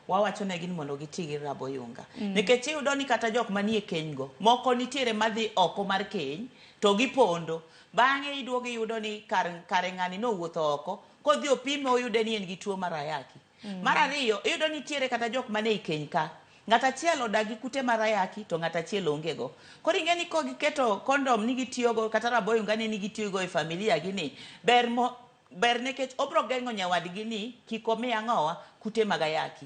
wawacho ne gin mondo giti gi rabo yunga. Nikech iyudo ni kata jok manie keny go, moko nitiere madhi oko mar keny, to gipondo. Bang'e iduogo iyudo ni kare ng'ani nowuotho oko, kodhi opimo oyude ni en gi tuo mar ayaki. Mar ariyo, iyudo nitiere kata jok mane i keny ka. Ng'ata achiel odagi kute mar ayaki to ng'ata achiel onge go. Koro ing'e ni ko giketo kondom ni gitiyogo kata rabo yunga ni gitiyogo e familia gini, ber nekech obro geng'o nyawadgi ni kik omi ang'owa kute mag ayaki.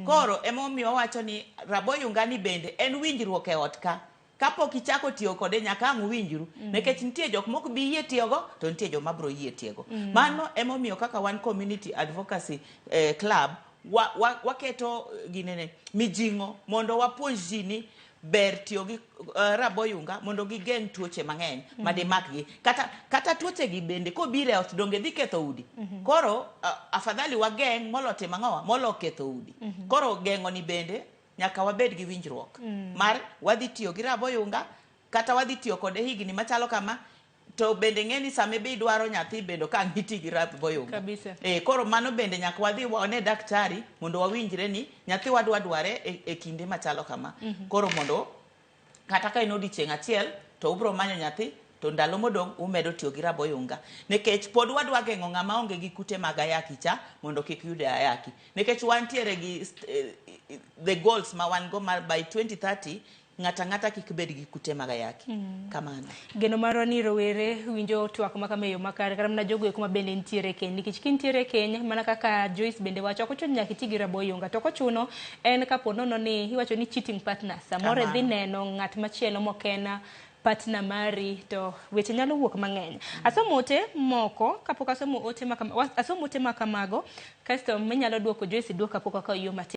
Koro emomiyo wawacho ni rabo yunga ni bende en winjruok e ot ka. Kapok ichako tiyo kode nyaka ang' winjru, nekech nitie jok mok bi yie tiyogo to nitie jok mabro yie tiyogo. Mano emomiyo kaka wan community advocacy club waketo ginene mijing'o mondo wapuonj ji ni ber tiyo gi rabo yunga mondo gigeng' tuoche mang'eny madimakgi. Kata tuoche gi bende kobire ot donge dhi ketho udi. Koro afadhali wageng' molo timo ang'owa molo ketho udi. Koro geng'o ni bende nyaka wabed gi winjruok mar wadhi tiyo gi rabo yunga kata wadhi tiyo kode higni machalo kama, to bende ng'eni same be idwaro nyathi bedo ka ng'iti gi rabo yunga. Koro mano bende nyaka wadhi wane daktari mondo wawinjre ni nyathi dware e kinde machalo kama. Koro mondo kata ka in odiochieng' achiel to ubro manyo nyathi to ndalo modong' umedo tiyo gi rabo yunga. Nekech pod wadwa geng'o ng'ama onge gi kute mag ayaki cha mondo kik yude ayaki. Nekech wantiere gi the goals ma wan go by 2030 ng'ata kik bed gi kute mag ayaki. Kamano. Geno marwa ni rowere winjo twak makameyo makare kata mana jogo kuma bende nitiere keny. Nikech kintiere keny mana kaka Joyce bende wacho ok ochuno nyaka iti gi rabo yunga. To kochuno en kapo nono ni iwacho ni cheating partner. Samoro dhi neno ng'at machielo mokena partner mari to weche nyalo wuok mang'eny. Asomo ote moko kapok asomo ote makamago kasto minyalo duoko Joyce duoka kapok akayo matin.